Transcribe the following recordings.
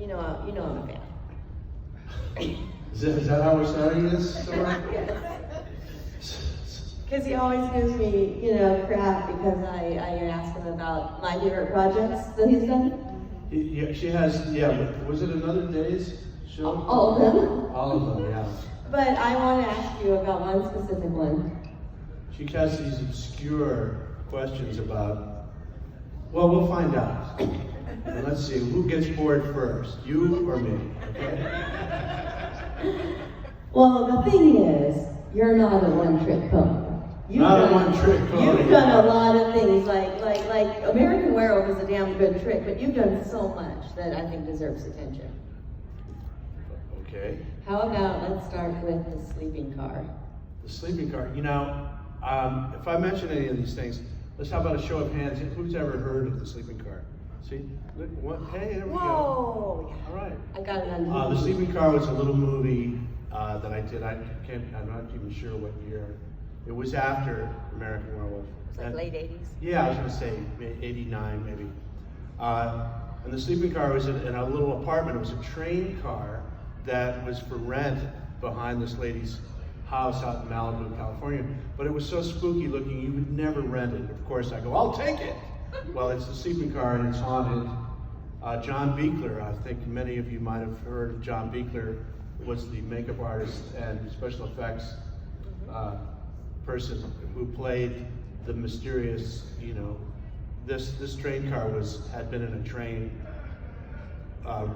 you know I'm a fan. Is that how we're starting this? Because he always gives me, crap because I ask him about my favorite projects that he's done. Yeah, she has, but was it Another Day's show? All of them. All of them, yeah. But I want to ask you about one specific one. She has these obscure questions about, well, we'll find out. And let's see, who gets bored first, you or me, okay? Well, the thing is, you're not a one-trick pony. Not a one-trick pony. You've done a lot of things, like American Werewolf is a damn good trick, but you've done so much that I think deserves attention. Okay. How about, let's start with the sleeping car. The sleeping car, if I mention any of these things, how about a show of hands? Who's ever heard of the sleeping car? See? Hey, there we go. Whoa! All right. I got it on The sleeping car was a little movie that I did. I'm not even sure what year. It was after American Werewolf. It's like late 80s. Yeah, I was going to say 89 maybe. And the sleeping car was in a little apartment. It was a train car that was for rent behind this lady's house out in Malibu, California. But it was so spooky looking, you would never rent it. Of course, I go, I'll take it. Well, it's the sleeping car and it's haunted. John Buechler, I think many of you might have heard of John Buechler, was the makeup artist and special effects person who played the mysterious, this train car had been in a train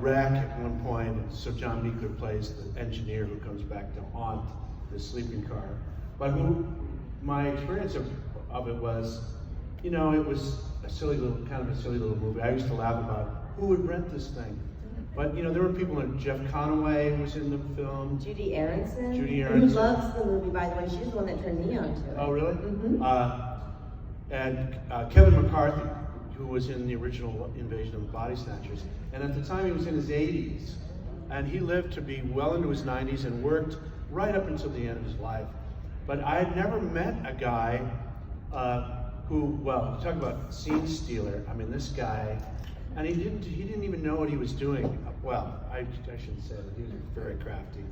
wreck at one point, so John Buechler plays the engineer who comes back to haunt the sleeping car. But my experience of it was, it was a silly little movie. I used to laugh about who would rent this thing. But there were people in Jeff Conaway who was in the film. Judy Aronson. Who loves the movie, by the way. She's the one that turned me on to it. Oh, really? Mm-hmm. And Kevin McCarthy, who was in the original Invasion of the Body Snatchers. And at the time he was in his 80s. And he lived to be well into his 90s and worked right up until the end of his life. But I had never met a guy talk about scene stealer. I mean, this guy, and he didn't even know what he was doing. Well, I shouldn't say that. He was very crafty.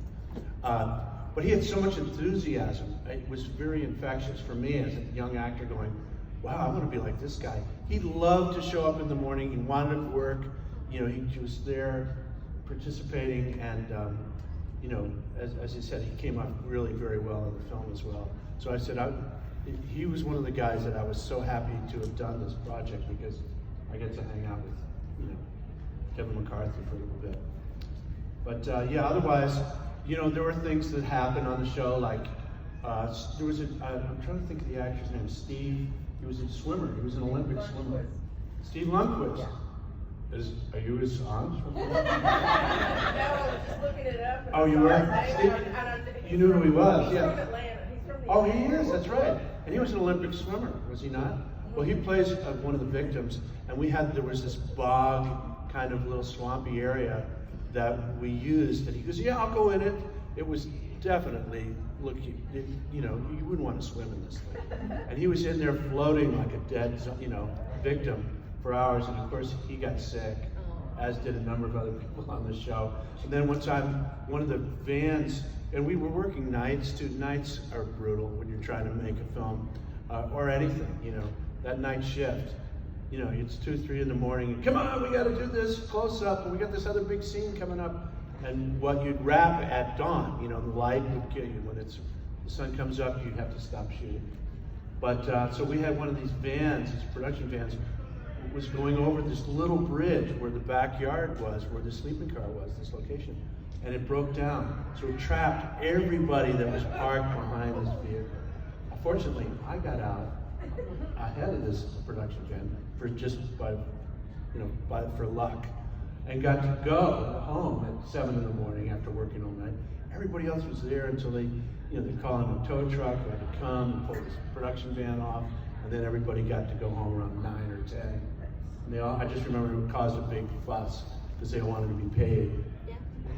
But he had so much enthusiasm. It was very infectious for me as a young actor going, wow, I want to be like this guy. He loved to show up in the morning. He wanted to work. He was there participating and, as he said, he came out really very well in the film as well. So I said, he was one of the guys that I was so happy to have done this project because I get to hang out with, Kevin McCarthy for a little bit. But otherwise, there were things that happened on the show, like there was I'm trying to think of the actor's name, Steve. He was a swimmer. He was an Olympic swimmer. Steve Lundquist. Yeah. Are you his aunt? No, I was just looking it up. Oh, you were? You knew who he was, He's yeah. from Atlanta. He's from the Oh, he Atlanta. is, that's right. And he was an Olympic swimmer, was he not? Well, he plays one of the victims, and there was this bog, kind of little swampy area that we used, and he goes, yeah, I'll go in it. It was definitely, you wouldn't want to swim in this thing. And he was in there floating like a dead, victim for hours, and of course he got sick, as did a number of other people on the show. And then one time, one of the vans, and we were working nights too. Nights are brutal when you're trying to make a film, or anything, that night shift. It's 2, 3 in the morning, and come on, we gotta do this close up, and we got this other big scene coming up. And what you'd wrap at dawn, the light would kill you. When the sun comes up, you'd have to stop shooting. But, so we had one of these vans, these production vans, was going over this little bridge where the backyard was, where the sleeping car was, this location, and it broke down. So it trapped everybody that was parked behind this vehicle. Fortunately, I got out ahead of this production van for luck, and got to go home at 7 in the morning after working all night. Everybody else was there until they call in a tow truck who had to come and pull this production van off, and then everybody got to go home around 9 or 10. And I just remember it caused a big fuss because they wanted to be paid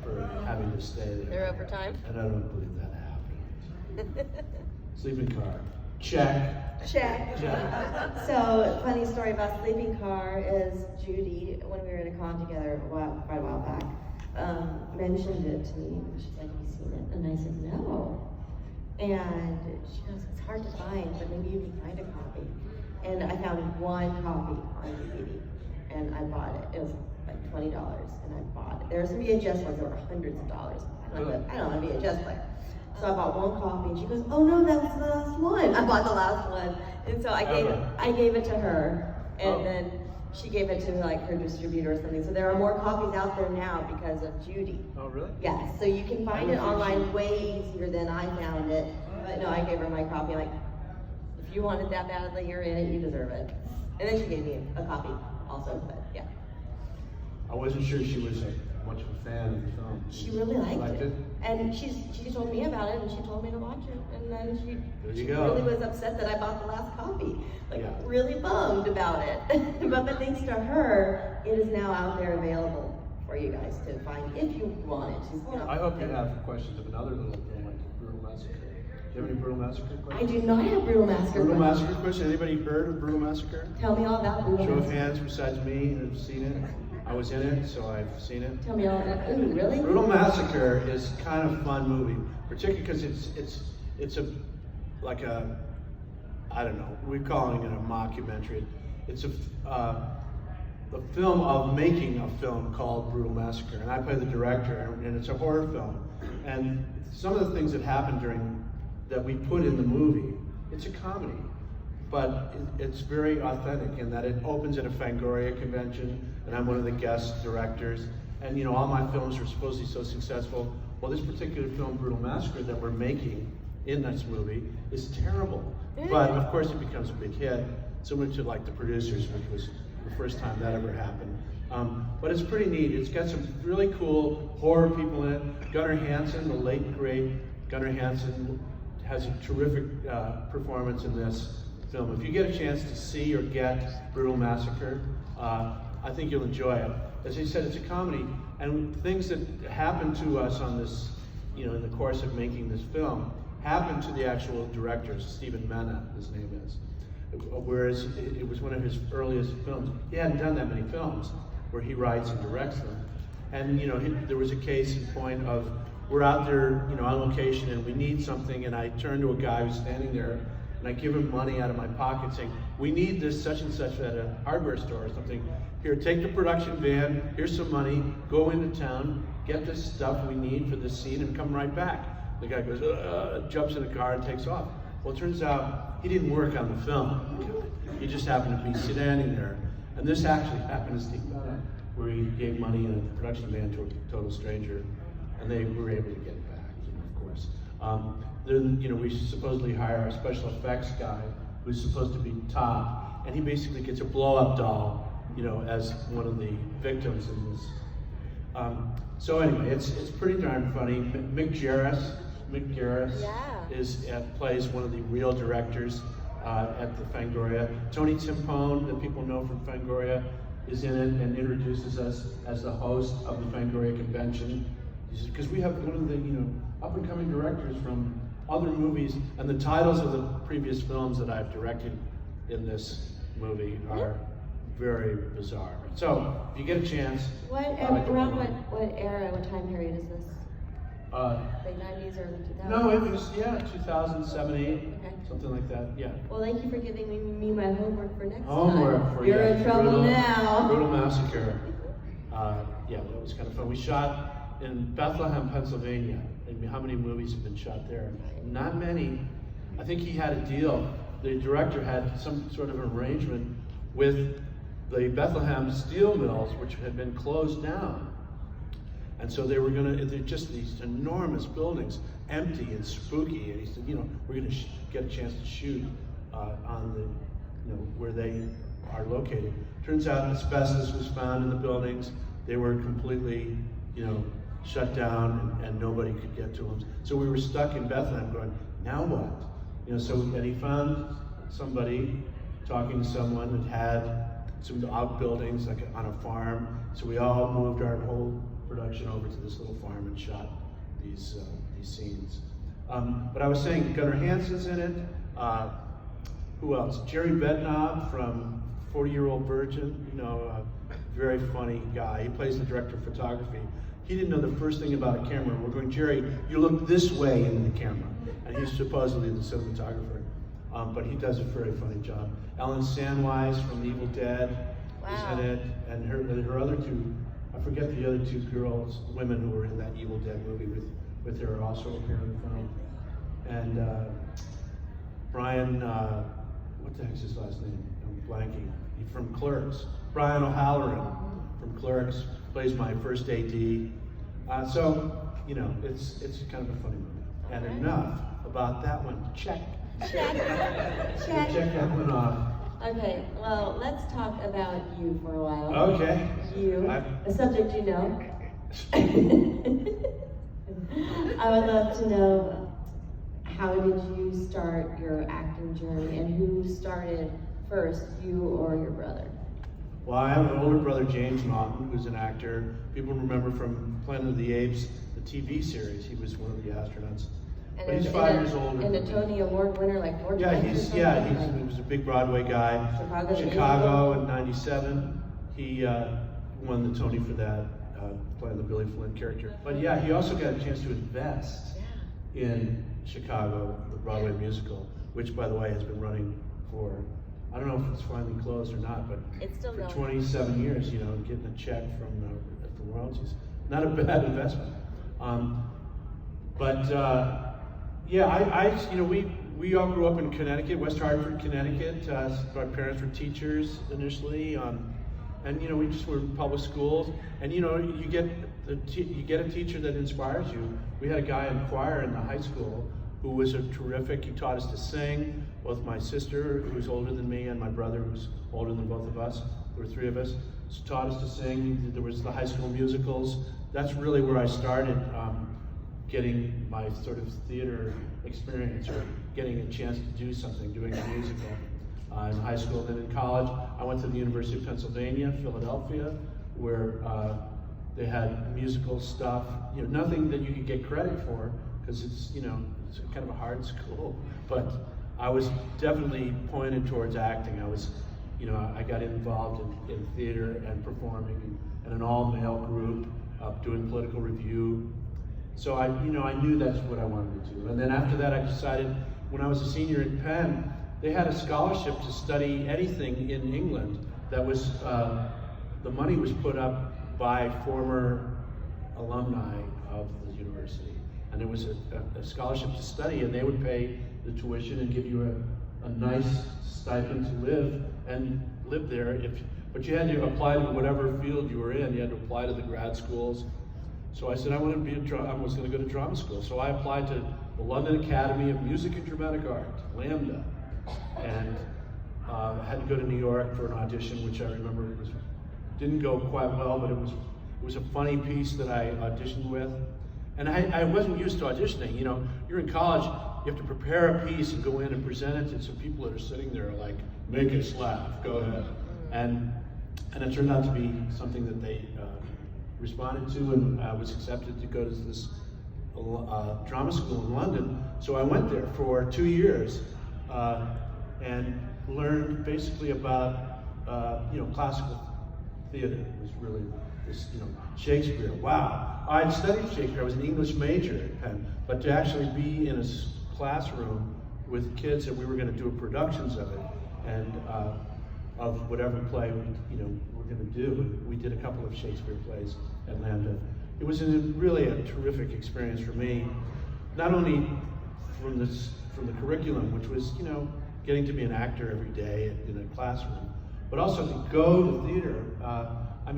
for having to stay there. They're overtime? And I don't believe that happened. Sleeping car. Check. Check. So, funny story about sleeping car is Judy, when we were in a con together quite a while back, mentioned it to me. She's like, have you seen it? And I said, no. And she goes, it's hard to find, but maybe you can find a copy. And I found one copy on DVD, and I bought it. It was like $20, and I bought it. There were some VHS ones that were hundreds of dollars. I don't have a VHS player. So I bought one copy, and she goes, oh no, that was the last one. I bought the last one. And so I gave it to her, and then she gave it to like her distributor or something. So there are more copies out there now because of Judy. Oh, really? Yes, so you can find it online way easier than I found it. But no, I gave her my copy. Like, if you want it that badly, you're in it, you deserve it. And then she gave me a copy also, but yeah. I wasn't sure she was much of a fan of the film. She really liked it. And she told me about it, and she told me to watch it. And then she really was upset that I bought the last copy. Like, really bummed about it. but thanks to her, it is now out there available for you guys to find if you want it. I hope you have questions of another little film like Brutal Massacre. Do you have any Brutal Massacre questions? I do not have Brutal Massacre. Brutal Massacre question? Anybody heard of Brutal Massacre? Tell me all about Brutal Massacre. Show of hands besides me who have seen it. I was in it, so I've seen it. Tell me all about it. Ooh, really? Brutal Massacre is kind of a fun movie, particularly because it's I don't know, we're calling it a mockumentary. It's a film of making a film called Brutal Massacre, and I play the director, and it's a horror film. And some of the things that happen that we put in the movie, it's a comedy, but it's very authentic in that it opens at a Fangoria convention, and I'm one of the guest directors. And all my films are supposedly so successful. Well, this particular film, Brutal Massacre, that we're making in this movie is terrible. But of course it becomes a big hit, similar to like The Producers, which was the first time that ever happened. But it's pretty neat. It's got some really cool horror people in it. Gunnar Hansen, the late great Gunnar Hansen, has a terrific performance in this film. If you get a chance to see or get Brutal Massacre, I think you'll enjoy it. As I said, it's a comedy, and things that happen to us on this, in the course of making this film, happened to the actual director, Stephen Mena, his name is. Whereas it was one of his earliest films. He hadn't done that many films where he writes and directs them. And there was a case in point of, we're out there, on location, and we need something, and I turn to a guy who's standing there, and I give him money out of my pocket saying, we need this such and such at a hardware store or something. Here, take the production van, here's some money, go into town, get this stuff we need for this scene, and come right back. The guy goes, jumps in a car and takes off. Well, it turns out he didn't work on the film. He just happened to be standing there. And this actually happened to Steve Mena, where he gave money in a production van to a total stranger, and they were able to get it back, of course. Then, we supposedly hire a special effects guy who's supposed to be top, and he basically gets a blow-up doll, as one of the victims in this. So anyway, it's pretty darn funny. Mick Garris plays one of the real directors at the Fangoria. Tony Timpone, that people know from Fangoria, is in it and introduces us as the host of the Fangoria convention. Because we have one of the up-and-coming directors from other movies, and the titles of the previous films that I've directed in this movie are very bizarre. So, if you get a chance... Around what era, what time period is this? Late 90s or 2000s? No, it was, 2007, 8, okay. Something like that, yeah. Well, thank you for giving me my homework for next time. You're in trouble now. Brutal Massacre. That was kind of fun. We shot in Bethlehem, Pennsylvania. And how many movies have been shot there? Not many. I think he had a deal. The director had some sort of arrangement with the Bethlehem steel mills, which had been closed down. And so they're just these enormous buildings, empty and spooky. And he said, we're going to get a chance to shoot on the, where they are located. Turns out asbestos was found in the buildings. They were completely, shut down, and nobody could get to them. So we were stuck in Bethlehem going, now what? And he found somebody talking to someone that had some outbuildings, like on a farm. So we all moved our whole production over to this little farm and shot these scenes. But I was saying, Gunnar Hansen's in it. Who else? Jerry Bednob from 40-Year-Old Virgin, a very funny guy. He plays the director of photography. He didn't know the first thing about a camera. We're going, Jerry, you look this way into the camera. And he's supposedly the cinematographer. But he does a very funny job. Ellen Sandwise from The Evil Dead is in it. And her other two, I forget the other two girls, women who were in that Evil Dead movie with her also appear in the film. And Brian, what the heck's his last name? I'm blanking. He's from Clerks. Brian O'Halloran from Clerks plays my first AD. So, you know, it's kind of a funny movie. And enough about that one. Check. Check. Check. Check that one off. Okay, well, let's talk about you for a while. Okay. You, a subject you know. I would love to know, how did you start your acting journey, and who started first, you or your brother? Well, I have an older brother, James Naughton, who's an actor. People remember from Planet of the Apes, the TV series. He was one of the astronauts. But he's 5 years older. And a Tony Award winner, like 4 times. He was a big Broadway guy. Chicago in '97. He won the Tony for that, playing the Billy Flynn character. But yeah, he also got a chance to invest in Chicago, the Broadway musical, which, by the way, has been running for, I don't know if it's finally closed or not, but it's still for going. 27 years, you know, getting a check from the royalties. Not a bad investment. Yeah, you know, we all grew up in Connecticut, West Hartford, Connecticut. My parents were teachers initially, and you know, we just were in public schools. And you know, you get a teacher that inspires you. We had a guy in choir in the high school who was a terrific. He taught us to sing. Both my sister, who's older than me, and my brother, who's older than both of us. There were 3 of us. Taught us to sing. There was the high school musicals. That's really where I started. Getting my sort of theater experience, or getting a chance to do something, doing a musical in high school. Then in college, I went to the University of Pennsylvania, Philadelphia, where they had musical stuff. You know, nothing that you could get credit for, because it's, you know, it's kind of a hard school. But I was definitely pointed towards acting. I got involved in theater and performing in an all-male group, doing political review. So I knew that's what I wanted to do. And then after that, I decided, when I was a senior at Penn, they had a scholarship to study anything in England that was, the money was put up by former alumni of the university. And it was a scholarship to study, and they would pay the tuition and give you a nice stipend to live there. But you had to apply to whatever field you were in. You had to apply to the grad schools. So I said I was going to go to drama school. So I applied to the London Academy of Music and Dramatic Art, Lambda, and had to go to New York for an audition, which I remember didn't go quite well, but it was a funny piece that I auditioned with. And I wasn't used to auditioning. You know, you're in college, you have to prepare a piece and go in and present it to some people that are sitting there like, make us laugh, go ahead. And it turned out to be something that they responded to, and I was accepted to go to this drama school in London. So I went there for 2 years and learned basically about classical theater. It was really this, Shakespeare. Wow. I'd studied Shakespeare. I was an English major at Penn, but to actually be in a classroom with kids, and we were going to do productions of it, and of whatever play we're going to do. We did a couple of Shakespeare plays at Lambda. It was really a terrific experience for me, not only from the curriculum, which was getting to be an actor every day in a classroom, but also to go to theater.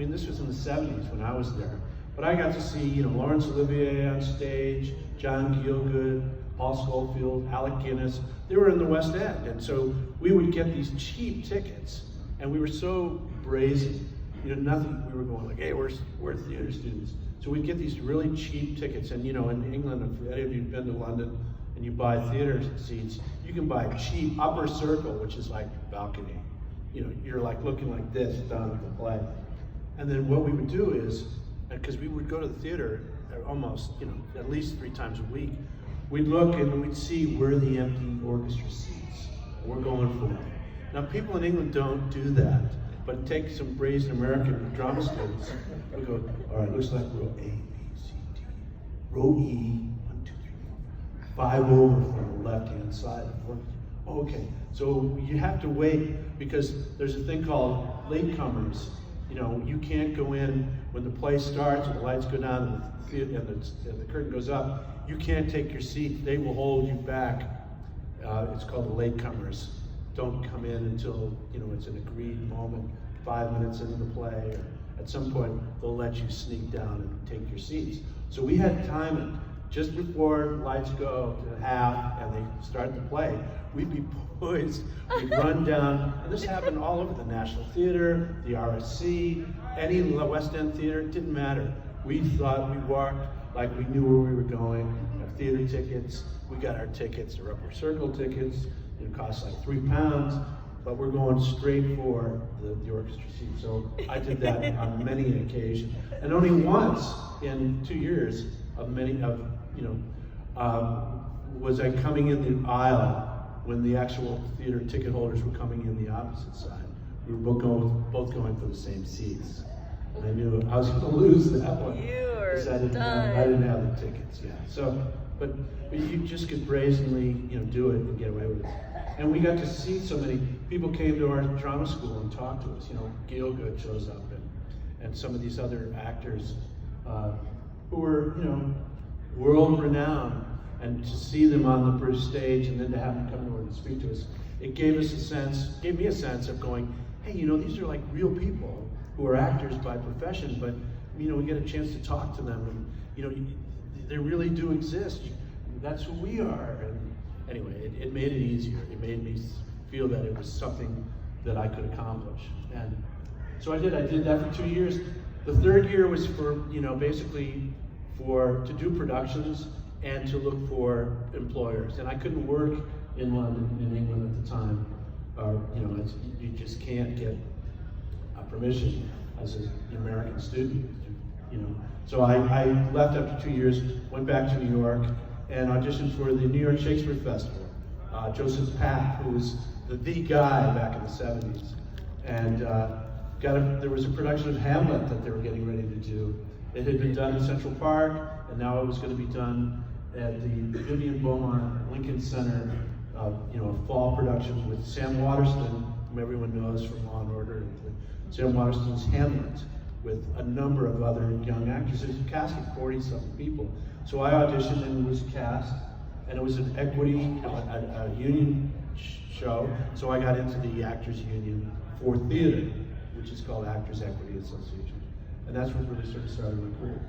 This was in the 70s when I was there, but I got to see Laurence Olivier on stage, John Gielgud, Paul Schofield, Alec Guinness. They were in the West End, and so we would get these cheap tickets, and we were so brazen. Nothing. We were going like, hey, we're theater students, so we'd get these really cheap tickets. And in England, if any of you've been to London and you buy theater seats, you can buy cheap upper circle, which is like balcony. You're like looking like this down at the play. And then what we would do is, because we would go to the theater almost, at least 3 times a week, we'd look and we'd see where the empty orchestra seats. We're going for them. Now, people in England don't do that, but take some brazen American drama students. We go, all right, looks like row A, B, row E, 1, 2, 3, 4, 5 over from the left-hand side. Okay, so you have to wait because there's a thing called latecomers. You know, you can't go in when the play starts and the lights go down and the curtain goes up. You can't take your seat. They will hold you back. It's called the latecomers. Don't come in until, you know, it's an agreed moment, 5 minutes into the play, or at some point they'll let you sneak down and take your seats. So we had time it just before lights go to half and they start the play. We'd be poised, we'd run down, and this happened all over the National Theater, the RSC, any West End theater, it didn't matter. We thought we walked like we knew where we were going. Our theater tickets, we got our tickets, the Upper Circle tickets, it cost like £3, but we're going straight for the orchestra seat. So I did that on many occasions. And only once in 2 years was I coming in the aisle when the actual theater ticket holders were coming in the opposite side. We were both going for the same seats. And I knew I was going to lose that one. Because I didn't have the tickets, yeah. So, but you just could brazenly, do it and get away with it. And we got to see so many people came to our drama school and talked to us. Gielgud shows up and some of these other actors who were, world renowned. And to see them on the British stage and then to have them come over and speak to us, it gave me a sense of going, hey, these are like real people who are actors by profession, but we get a chance to talk to them, and they really do exist. That's who we are. And anyway, it made it easier. It made me feel that it was something that I could accomplish. And so I did that for 2 years. The third year was for, basically to do productions and to look for employers. And I couldn't work in London, in England at the time. You just can't get permission as an American student, So I left after 2 years, went back to New York, and auditioned for the New York Shakespeare Festival. Joseph Pack, who was the guy back in the 70s. And there was a production of Hamlet that they were getting ready to do. It had been done in Central Park, and now it was going to be done at the Vivian Beaumont Lincoln Center, a fall production with Sam Waterston, whom everyone knows from Law and Order. Sam Waterston's Hamlet, with a number of other young actors. It was a cast of 40-something people. So I auditioned and was cast, and it was an equity, a union show. So I got into the Actors Union for theater, which is called Actors Equity Association. And that's what really sort of started my career.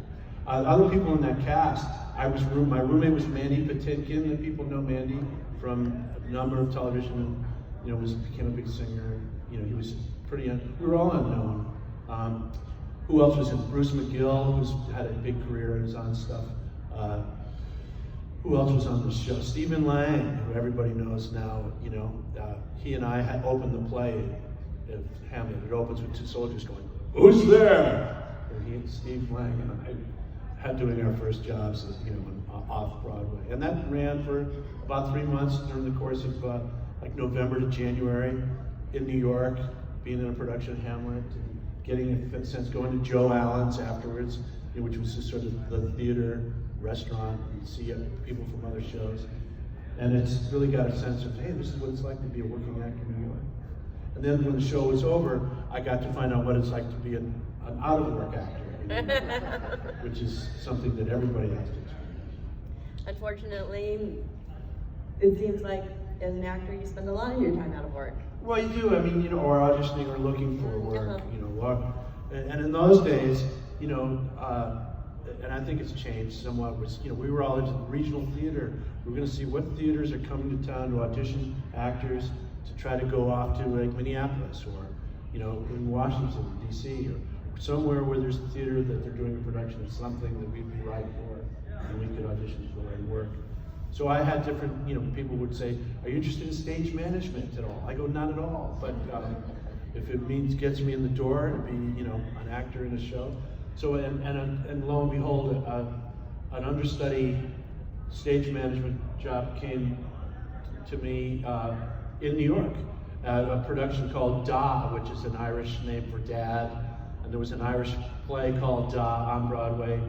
Other people in that cast, my roommate was Mandy Patinkin, and people know Mandy from a number of television, became a big singer. He was pretty, we were all unknown. Who else was in? Bruce McGill, who's had a big career and is on stuff. Who else was on the show? Stephen Lang, who everybody knows now, he and I had opened the play of Hamlet. It opens with two soldiers going, "Who's there?" And he and Steve Lang and I had doing our first jobs, off Broadway. And that ran for about 3 months during the course of like November to January in New York, being in a production of Hamlet, and getting a sense, going to Joe Allen's afterwards, which was just sort of the theater restaurant, and see people from other shows. And it's really got a sense of, hey, this is what it's like to be a working actor in New York. And then when the show was over, I got to find out what it's like to be an out-of-work actor, which is something that everybody has to experience. Unfortunately, it seems like as an actor, you spend a lot of your time out of work. Well, you do. Or auditioning or looking for work. And in those days, and I think it's changed somewhat. We were all into the regional theater. We were going to see what theaters are coming to town to audition actors to try to go off to like Minneapolis or, in Washington, D.C. or somewhere where there's a theater that they're doing a production of something that we'd be right for and we could audition for and work. So I had different, people would say, "Are you interested in stage management at all?" I go, "Not at all, but if it gets me in the door to be, an actor in a show." So, and lo and behold, an understudy stage management job came to me in New York, a production called Da, which is an Irish name for dad. And there was an Irish play called Da on Broadway,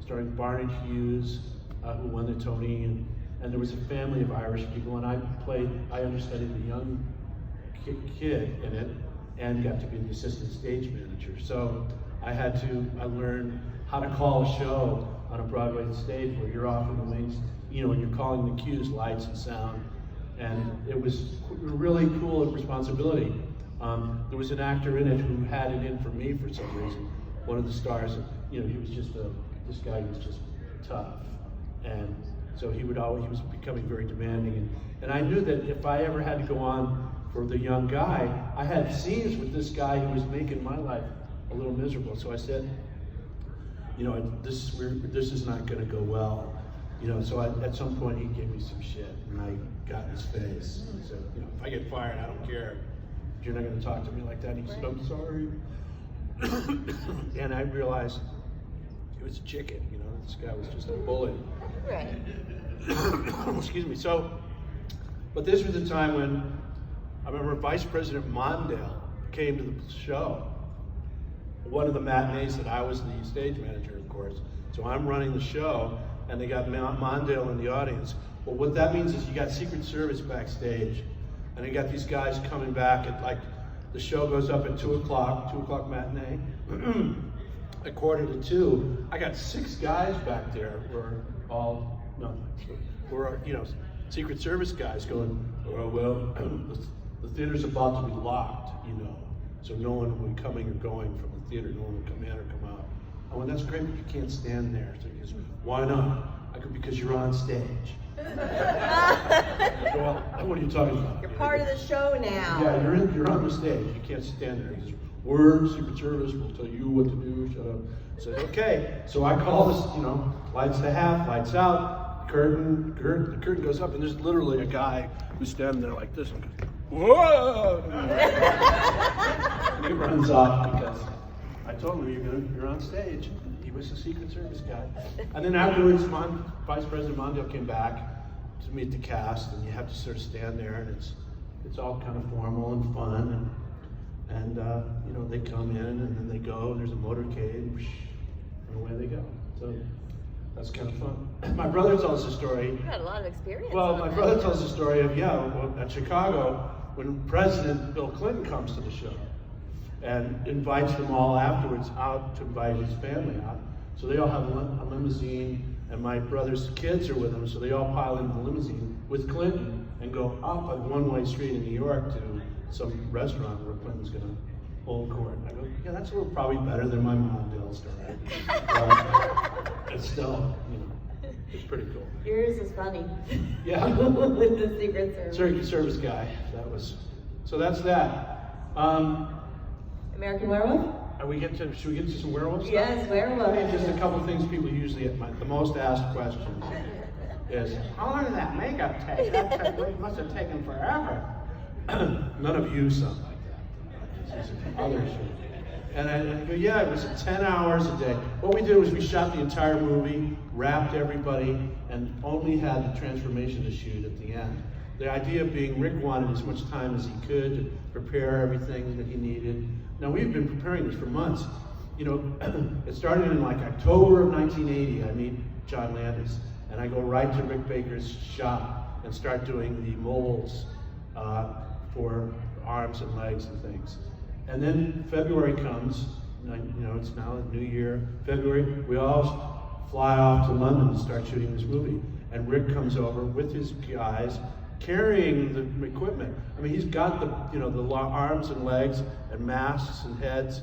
starring Barney Hughes, who won the Tony, and there was a family of Irish people, and I understudied the young kid in it, and got to be the assistant stage manager. So I learned how to call a show on a Broadway stage where you're off in the wings, and you're calling the cues, lights and sound, and it was a really cool responsibility. There was an actor in it who had it in for me for some reason. One of the stars, he was this guy was just tough, and so he was becoming very demanding, and I knew that if I ever had to go on for the young guy, I had scenes with this guy who was making my life a little miserable. So I said, this is not going to go well. So at some point he gave me some shit, and I got in his face. He said, if I get fired, I don't care. You're not going to talk to me like that. And he said, I'm sorry. And I realized he was a chicken. This guy was just a bully. Right. Excuse me. But this was the time when I remember Vice President Mondale came to the show. One of the matinees that I was the stage manager, of course. So I'm running the show, and they got Mondale in the audience. Well, what that means is you got Secret Service backstage, and they got these guys coming back at the show goes up at 2 o'clock matinee. At 1:45, I got 6 guys back there who are Secret Service guys going, oh, well, the theater's about to be locked, so no one will be coming or going from the theater, no one will come in or come out. I went, that's great, but you can't stand there. So he goes, why not? I go, because you're on stage. I go, well, what are you talking about? You're part of the show now. Yeah, you're on the stage, you can't stand there. He goes, we're Secret Service, we'll tell you what to do, shut up. I said, okay. So I call this, lights to half, lights out, the curtain goes up, and there's literally a guy who's standing there like this and goes, whoa! And he runs off because I told him, you're on stage. He was a Secret Service guy. And then afterwards, Vice President Mondale came back to meet the cast, and you have to sort of stand there, and it's all kind of formal and fun, and they come in, and then they go, and there's a motorcade, and away they go. So that's kind of fun. My brother tells the story. You had a lot of experience. Well, my brother tells the story of, at Chicago, when President Bill Clinton comes to the show and invites them all afterwards out to invite his family out. So they all have a limousine, and my brother's kids are with them, so they all pile into the limousine with Clinton and go up a one-way street in New York to some restaurant where Clinton's going to hold court. I go, yeah, that's a little probably better than my Mondale story. It's still, it's pretty cool. Yours is funny. Yeah. With the Secret Service. Secret Service guy. So that's that. American Werewolf? Should we get to some werewolf stuff? Yes, werewolf. Okay, just a couple things people usually, the most asked question is, how long did that makeup take? That must have taken forever. None of you sound like that. This is others. And I go, yeah, it was 10 hours a day. What we did was we shot the entire movie, wrapped everybody, and only had the transformation to shoot at the end. The idea being Rick wanted as much time as he could to prepare everything that he needed. Now, we've been preparing this for months. It started in October of 1980. I meet John Landis, and I go right to Rick Baker's shop and start doing the molds for arms and legs and things. And then February comes, it's now the new year, February, we all fly off to London to start shooting this movie. And Rick comes over with his guys, carrying the equipment. I mean, he's got the arms and legs and masks and heads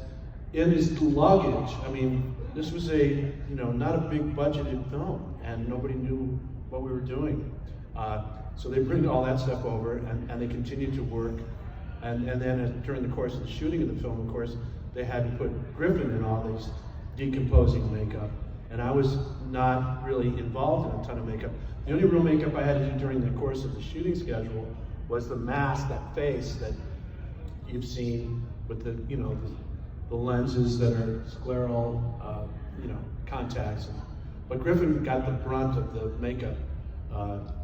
in his luggage. I mean, this was not a big budgeted film, and nobody knew what we were doing. So they bring all that stuff over, and they continue to work. And then during the course of the shooting of the film, of course, they had to put Griffin in all these decomposing makeup. And I was not really involved in a ton of makeup. The only real makeup I had to do during the course of the shooting schedule was the mask, that face that you've seen with the lenses that are scleral, contacts. But Griffin got the brunt of the makeup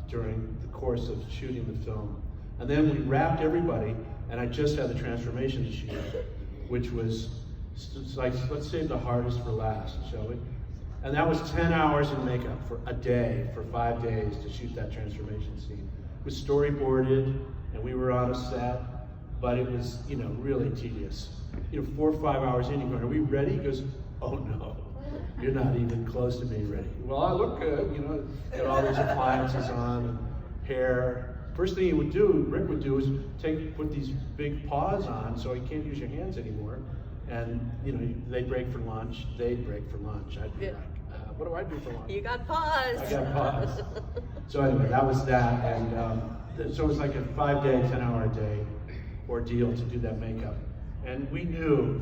during the course of shooting the film. And then we wrapped everybody, and I just had the transformation to shoot, which was, let's save the hardest for last, shall we? And that was 10 hours in makeup for a day, for 5 days to shoot that transformation scene. It was storyboarded, and we were on a set, but it was, really tedious. 4 or 5 hours in, you go, are we ready? He goes, oh no, you're not even close to being ready. Well, I look good, got all these appliances on, and hair. First thing Rick would do is put these big paws on so you can't use your hands anymore. And, they'd break for lunch, I'd be like, what do I do for lunch? You got paused. I got paused. So anyway, that was that. And so it was like a 5-day, 10-hour-a-day ordeal to do that makeup. And we knew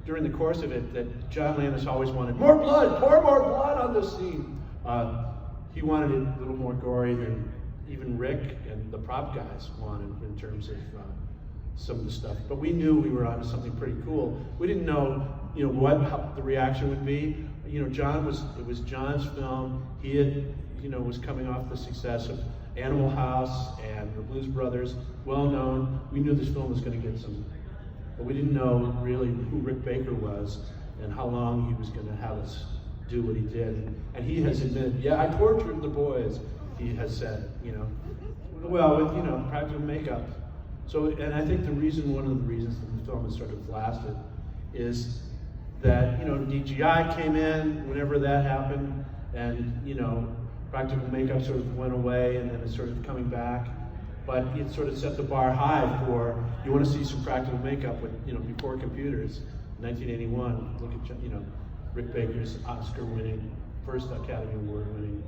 during the course of it that John Landis always wanted more blood, pour more blood on this scene. He wanted it a little more gory than even Rick and the prop guys wanted in terms of some of the stuff. But we knew we were onto something pretty cool. We didn't know, how the reaction would be. It was John's film. He had, was coming off the success of Animal House and the Blues Brothers, well known. We knew this film was going to get some, but we didn't know really who Rick Baker was and how long he was going to have us do what he did. And he has admitted, yeah, I tortured the boys, he has said, well, with, practical makeup. So, and I think one of the reasons that the film has sort of lasted is that, DGI came in whenever that happened, and, practical makeup sort of went away, and then it's sort of coming back. But it sort of set the bar high for, you want to see some practical makeup with, before computers, 1981, look at, Rick Baker's Oscar-winning, first Academy Award-winning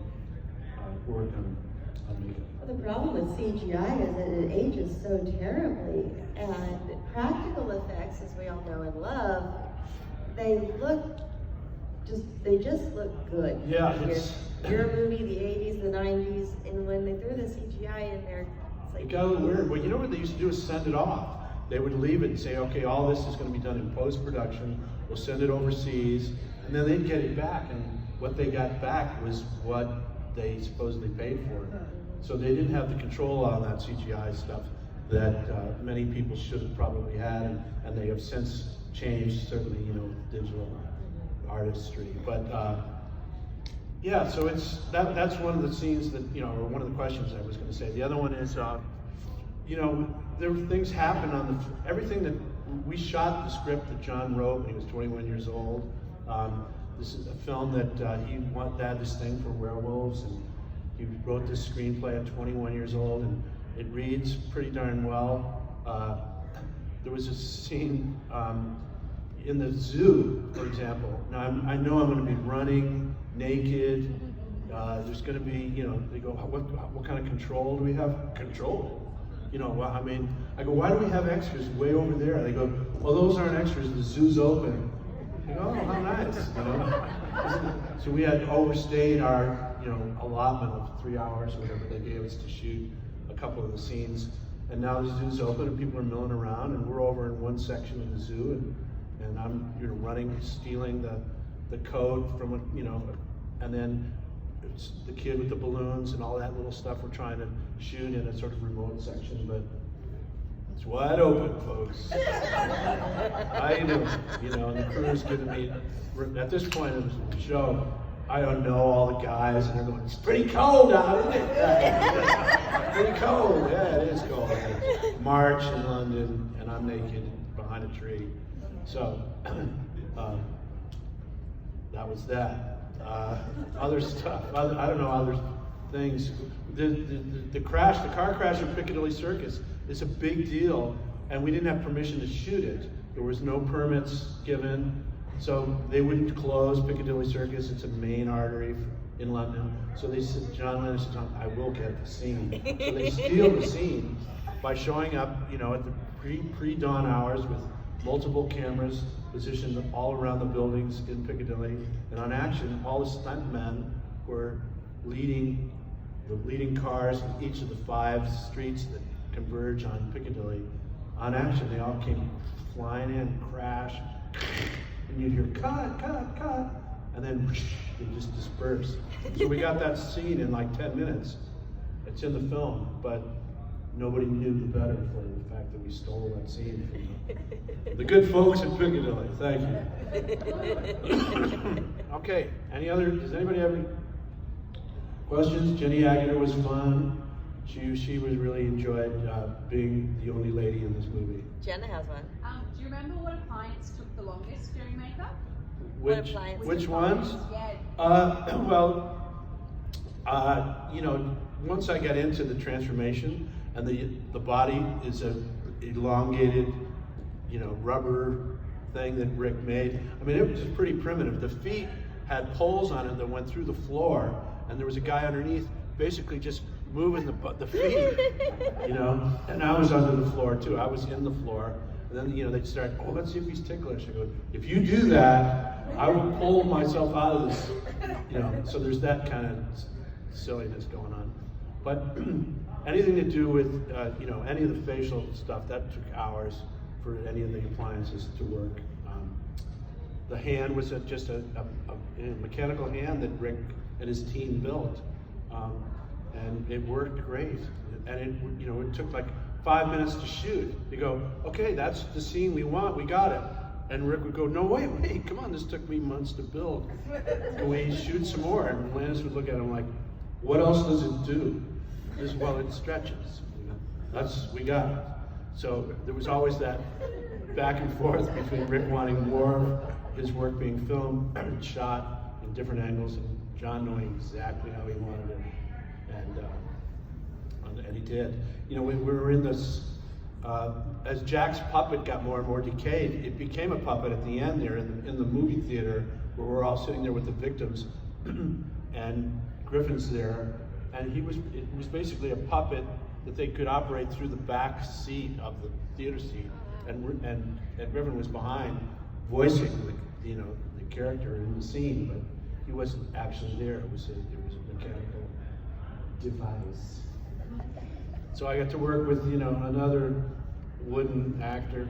work on makeup. Well, the problem with CGI is that it ages so terribly, and practical effects, as we all know and love, they just look good. Yeah, it's your movie, the 80s, the 90s, and when they threw the CGI in there, it's like, it got a little weird. Well, what they used to do is send it off. They would leave it and say, okay, all this is going to be done in post-production. We'll send it overseas, and then they'd get it back, and what they got back was what they supposedly paid for. So they didn't have the control on that CGI stuff that many people should have probably had, and they have since changed, certainly, digital artistry. But yeah, so that's one of the scenes that, or one of the questions I was going to say. The other one is, there were things happen on everything that we shot the script that John wrote when he was 21 years old. This is a film that he had this thing for werewolves, and he wrote this screenplay at 21 years old, and it reads pretty darn well. There was a scene in the zoo, for example. Now I know I'm going to be running naked. There's going to be, they go, what kind of control do we have? Control. I go, why do we have extras way over there? They go, well, those aren't extras. The zoo's open. I go, oh, how nice. So we had overstayed our, allotment of 3 hours or whatever they gave us to shoot a couple of the scenes. And now the zoo's open and people are milling around, and we're over in one section of the zoo, and I'm running, stealing the coat from and then it's the kid with the balloons and all that little stuff we're trying to shoot in a sort of remote section, but it's wide open, folks. I know, and the crew's giving me, at this point in the show, I don't know all the guys, and they're going, it's pretty cold out, isn't it? Pretty cold, yeah, it is cold. It's March in London, and I'm naked behind a tree. So, that was that. Other stuff, I don't know, other things. The car crash at Piccadilly Circus is a big deal, and we didn't have permission to shoot it. There was no permits given, so they wouldn't close Piccadilly Circus. It's a main artery in London. So they said, John Lennon said, I will get the scene. So they steal the scene by showing up, at the pre-dawn hours with multiple cameras positioned all around the buildings in Piccadilly, and on action, all the stuntmen were leading cars in each of the 5 streets that converge on Piccadilly. On action, they all came flying in, crash, and you'd hear cut, cut, cut, and then they just disperse. So we got that scene in like 10 minutes. It's in the film, but nobody knew the better for the fact that we stole that scene from the good folks in Piccadilly. Thank you. Okay, does anybody have any questions? Jenny Agutter was fun. She was really enjoyed being the only lady in this movie. Jenna has one. Do you remember what appliance took the longest during makeup? Which ones? Yeah. Once I got into the transformation, and the body is a elongated, rubber thing that Rick made. I mean, it was pretty primitive. The feet had poles on it that went through the floor, and there was a guy underneath basically just moving the feet, and I was under the floor too. I was in the floor, and then, they'd start, let's see if he's ticklish. I go, if you do that, I will pull myself out of this, so there's that kind of silliness going on. But anything to do with, any of the facial stuff, that took hours for any of the appliances to work. The hand was just a mechanical hand that Rick and his team built. And it worked great. And it took like 5 minutes to shoot. You go, okay, that's the scene we want, we got it. And Rick would go, no, wait, come on, this took me months to build. Can we shoot some more? And Landis would look at him like, what else does it do? Well, it stretches. We got it. So there was always that back and forth between Rick wanting more of his work being filmed and shot in different angles, and John knowing exactly how he wanted it. And he did. We were in this, as Jack's puppet got more and more decayed, it became a puppet at the end there in the movie theater, where we're all sitting there with the victims, and Griffin's there, and it was basically a puppet that they could operate through the back seat of the theater seat, and Griffin was behind, voicing the character in the scene, but he wasn't actually there. It was a mechanical device. So I got to work with, another wooden actor.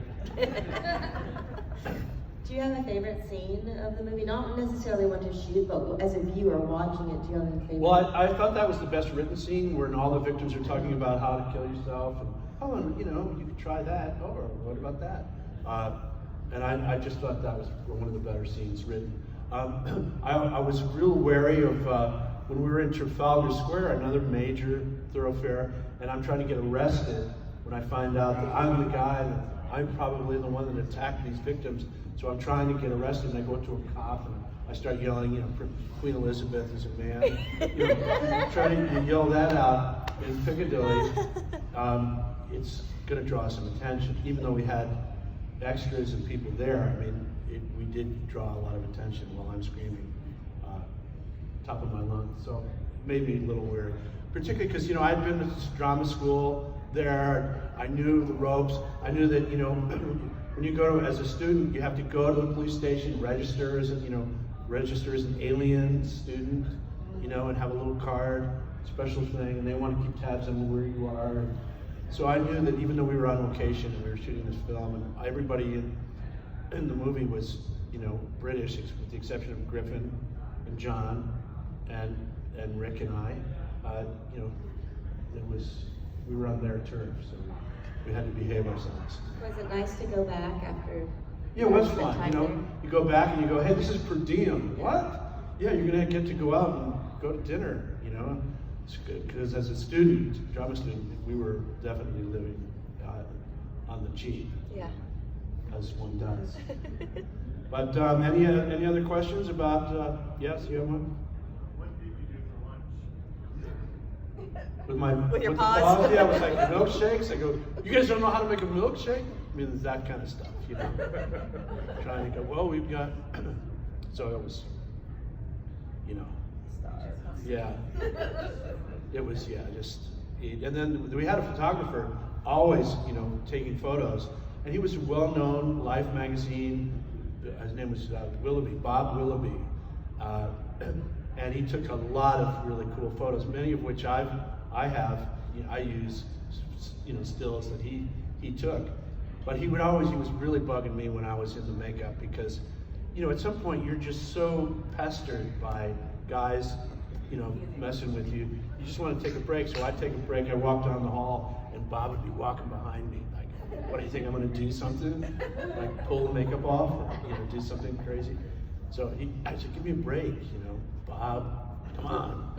Do you have a favorite scene of the movie? Not necessarily one to shoot, but as a viewer watching it, do you have a favorite? Well, I thought that was the best written scene, where all the victims are talking about how to kill yourself, and you could try that, or what about that? And I just thought that was one of the better scenes written. I was real wary of when we were in Trafalgar Square, another major thoroughfare, and I'm trying to get arrested when I find out that I'm the guy, that I'm probably the one that attacked these victims. So I'm trying to get arrested, and I go to a cop, and I start yelling, Queen Elizabeth is a man. Trying to yell that out in Piccadilly, it's going to draw some attention, even though we had extras and people there. I mean, we did draw a lot of attention while I'm screaming, top of my lungs. So it made me a little weird, particularly because I'd been to drama school there. I knew the ropes. I knew that when you go to, as a student, you have to go to the police station, register as an alien student, and have a little card, special thing, and they want to keep tabs on where you are. So I knew that even though we were on location and we were shooting this film, and everybody in the movie was, British, with the exception of Griffin and John and Rick and I, we were on their turf, so we had to behave ourselves. Was it nice to go back after? Yeah, it was fun. You go back and you go, hey, this is per diem. What? Yeah, you're gonna get to go out and go to dinner. It's good because as a student, drama student, we were definitely living on the cheap. Yeah. As one does. But any other questions about? Yes, you have one. What did you do for lunch? With your the paws? paws, yeah, it was like milkshakes. I go, you guys don't know how to make a milkshake? I mean, that kind of stuff, Trying to go, well, we've got, so it was, yeah. It was, and then we had a photographer always, taking photos. And he was a well-known Life magazine, his name was Bob Willoughby. And he took a lot of really cool photos, many of which I use, stills that he took. But he was really bugging me when I was in the makeup because, at some point you're just so pestered by guys, messing with you. You just want to take a break. So I take a break, I walk down the hall, and Bob would be walking behind me, like, what do you think, I'm gonna do something? Like pull the makeup off, or, do something crazy? So I said, give me a break, Bob, come on.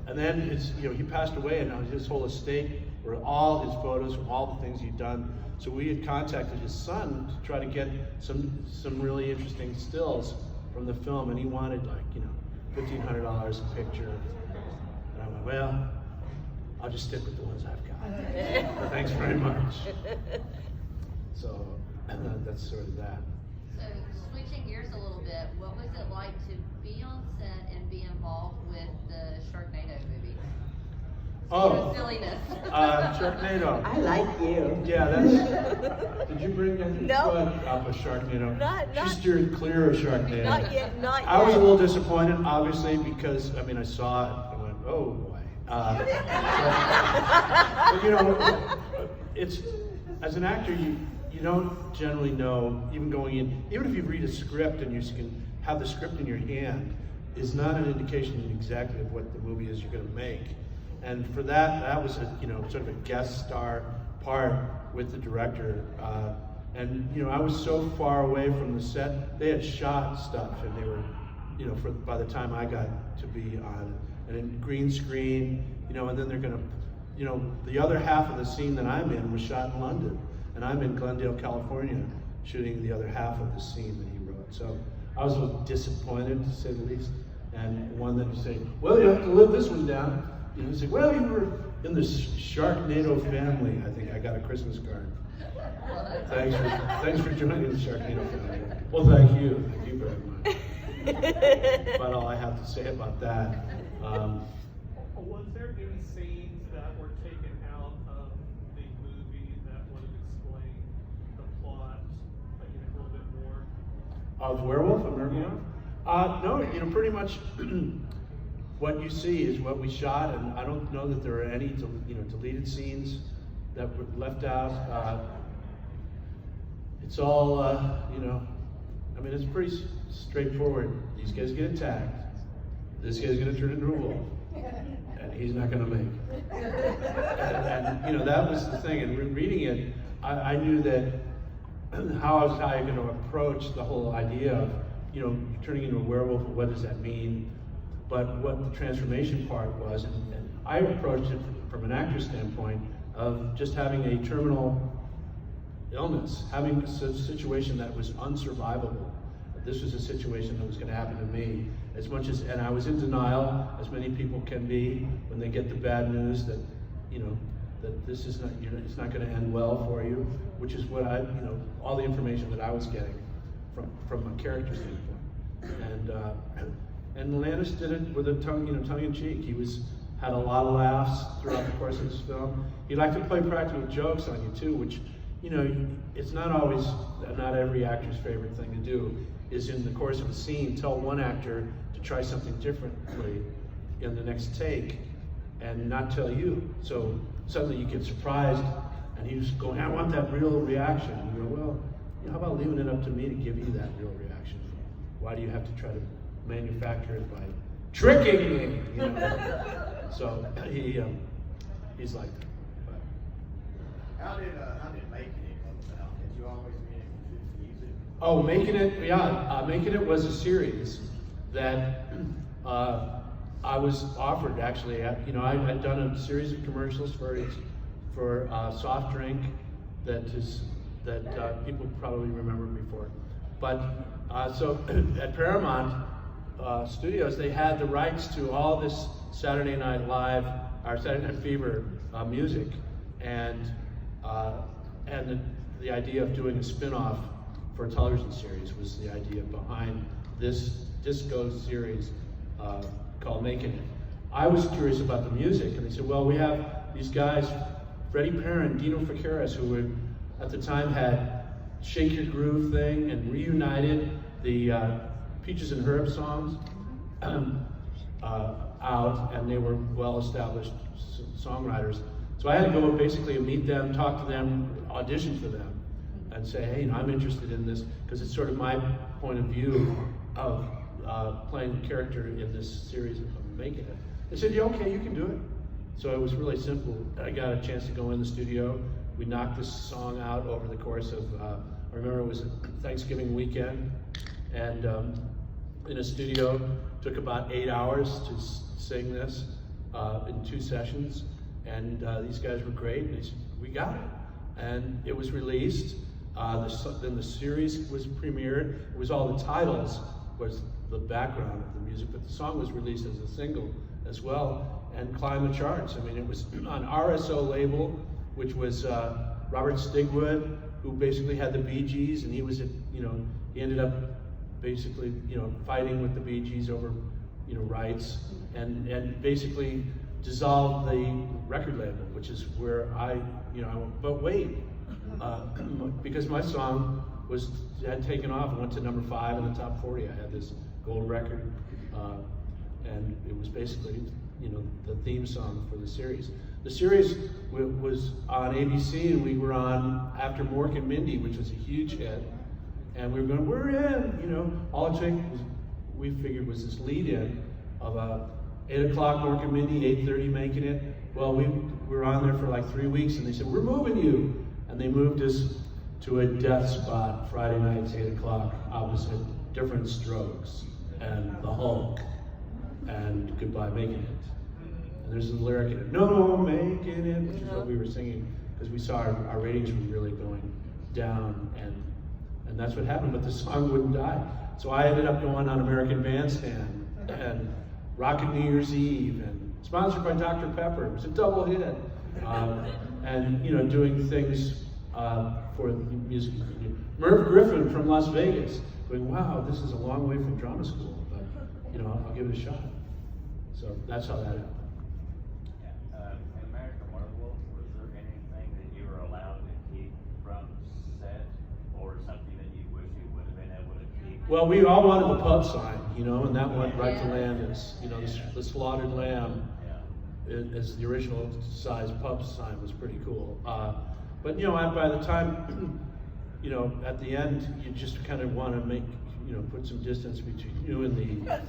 And then he passed away, and his whole estate were all his photos from all the things he'd done. So we had contacted his son to try to get some really interesting stills from the film, and he wanted $1,500 a picture. And I went, well, I'll just stick with the ones I've got. But thanks very much. So that's sort of that. So switching gears a little bit, what was it like to be on set and be involved with the Sharknado movie? Oh, Silliness. Sharknado. I like you. Yeah, that's. Did you bring No. up a Sharknado? Not- She steered clear of Sharknado. Not yet, not yet. I was a little disappointed, obviously, because I saw it. I went, oh boy. But, it's as an actor, you don't generally know, even going in, even if you read a script and you can have the script in your hand, is not an indication exactly of what the movie is you're going to make. And for that was a sort of a guest star part with the director. And I was so far away from the set. They had shot stuff, and they were, by the time I got to be on, and in green screen, and then they're gonna, the other half of the scene that I'm in was shot in London, and I'm in Glendale, California, shooting the other half of the scene that he wrote. So I was a little disappointed, to say the least. And one that you say, well, you have to live this one down. You say, well, you were in the Sharknado family. I think I got a Christmas card. Thanks for joining the Sharknado family. Well, thank you very much. About all I have to say about that. Was there any scenes that were taken out of the movie that would have explained the plot a little bit more? Of Werewolf, American Werewolf? No, pretty much what you see is what we shot, and I don't know that there are any deleted scenes that were left out. It's all, it's pretty straightforward. These guys get attacked. This guy's going to turn into a wolf, and he's not going to make it. And that was the thing. And reading it, I knew that how I was going to approach the whole idea of, turning into a werewolf. What does that mean? But what the transformation part was, and I approached it from an actor's standpoint of just having a terminal illness, having a situation that was unsurvivable. This was a situation that was going to happen to me. And I was in denial, as many people can be when they get the bad news that, that this is not, it's not going to end well for you, which is what all the information that I was getting from a character standpoint. And Landis did it with a tongue in cheek. He had a lot of laughs throughout the course of this film. He liked to play practical jokes on you too, which, it's not every actor's favorite thing to do, is in the course of a scene, tell one actor to try something differently in the next take and not tell you. So suddenly you get surprised and he's going, I want that real reaction. And you go, well, how about leaving it up to me to give you that real reaction? Why do you have to try to manufacture it by tricking me? So he's like that. How did making it come about? Did you always be into music? Oh, Making It was a series that I was offered actually. I'd done a series of commercials for soft drink that people probably remember before. But so at Paramount Studios, they had the rights to all this Saturday Night Live, or Saturday Night Fever music, and the idea of doing a spin-off for a television series was the idea behind this disco series called Making It. I was curious about the music, and they said, well, we have these guys, Freddie Perrin, Dino Figueres, who at the time had Shake Your Groove thing and reunited the Peaches and Herb songs out, and they were well-established songwriters. So I had to go basically meet them, talk to them, audition for them, and say, hey, I'm interested in this, because it's sort of my point of view of playing the character in this series of Making It. They said, yeah, okay, you can do it. So it was really simple. I got a chance to go in the studio. We knocked this song out over the course of, I remember it was Thanksgiving weekend, and in a studio, took about 8 hours to sing this in 2 sessions, and these guys were great, and they said, we got it. And it was released, then the series was premiered. It was all the titles, was the background of the music, but the song was released as a single as well, and climbed the charts. I mean, it was on RSO label, which was Robert Stigwood, who basically had the Bee Gees, and he was, he ended up basically, fighting with the Bee Gees over, rights, and basically dissolved the record label, which is where I went, but wait, because my song had taken off and went to number 5 in the top 40. I had this gold record, and it was basically, the theme song for the series. The series was on ABC, and we were on after Mork and Mindy, which was a huge hit. And we were going, we're in, all it took was, we figured, was this lead in of 8 o'clock Mork and Mindy, 8:30 making it. Well, we were on there for like 3 weeks, and they said, we're moving you. And they moved us to a death spot Friday nights, 8 o'clock, opposite Different Strokes, and The Hulk, and Goodbye Making It. And there's a lyric in it, no making it, which is what we were singing, because we saw our ratings were really going down, and that's what happened, but the song wouldn't die. So I ended up going on American Bandstand, and Rockin' New Year's Eve, and sponsored by Dr. Pepper. It was a double hit. And doing things for the music. Merv Griffin from Las Vegas, going, wow, this is a long way from drama school, but I'll give it a shot. So that's how that happened. In American Werewolf, was there anything that you were allowed to keep from set, or something that you wish you would have been able to keep? Well, we all wanted the pub sign, and that went right to Landis. The slaughtered lamb as the original size pub sign was pretty cool. But by the time, at the end, you just kind of want to make, put some distance between you and the.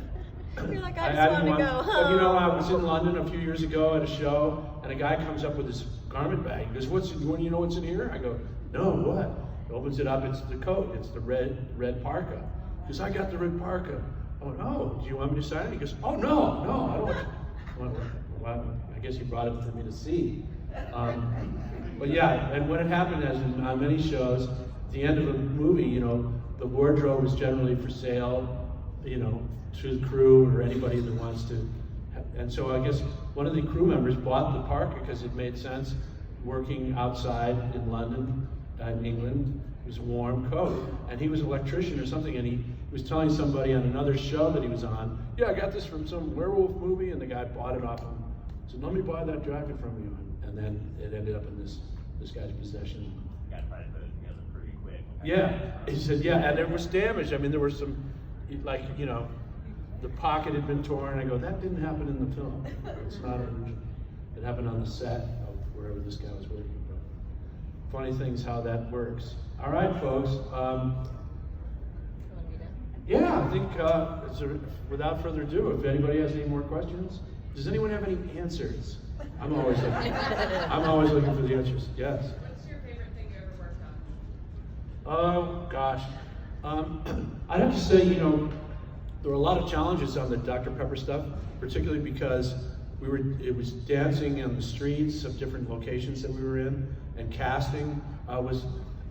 You're like, I just want to go home. But I was in London a few years ago at a show, and a guy comes up with this garment bag. He goes, you know what's in here? I go, no, what? He opens it up, it's the coat, it's the red parka. He goes, I got the red parka. I went, oh, do you want me to sign it? He goes, oh, no, I don't want to. I went, well, I guess he brought it for me to see. But yeah, and what had happened is on many shows, at the end of a movie, the wardrobe is generally for sale, to the crew or anybody that wants to. And so I guess one of the crew members bought the parka because it made sense working outside in London, in England. It was a warm coat. And he was an electrician or something, and he was telling somebody on another show that he was on, yeah, I got this from some werewolf movie, and the guy bought it off him. Said, let me buy that jacket from you. And then it ended up in this guy's possession. Got to try to put it together pretty quick. Yeah, he said, yeah, and there was damage. I mean, there were some, the pocket had been torn. I go, that didn't happen in the film. It's not original. It happened on the set of wherever this guy was working. But funny things how that works. All right, folks. Yeah, I think without further ado, if anybody has any more questions, does anyone have any answers? I'm always looking for the answers. Yes. What's your favorite thing you ever worked on? Oh gosh, I'd have to say, there were a lot of challenges on the Dr. Pepper stuff, particularly because it was dancing on the streets of different locations that we were in, and casting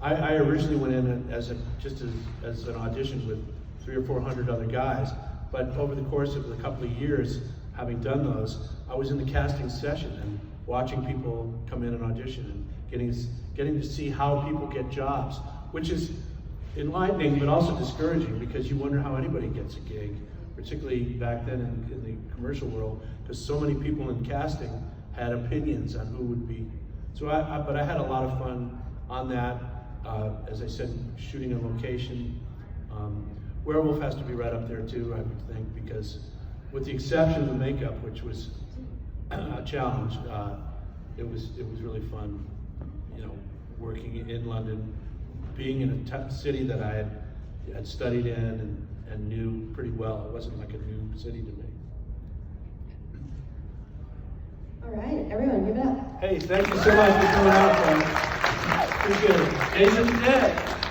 I originally went in as an audition with 300 or 400 other guys, but over the course of a couple of years, having done those, I was in the casting session and watching people come in and audition and getting to see how people get jobs, which is enlightening but also discouraging, because you wonder how anybody gets a gig, particularly back then in the commercial world, because so many people in casting had opinions on who would be. So but I had a lot of fun on that. As I said, shooting a location. Werewolf has to be right up there too, I would think, because with the exception of the makeup, which was a challenge, it was really fun, working in London, being in a city that I had studied in and knew pretty well. It wasn't like a new city to me. All right, everyone, give it up. Hey, thank you so much for coming out, guys. Appreciate it. Jason's dead.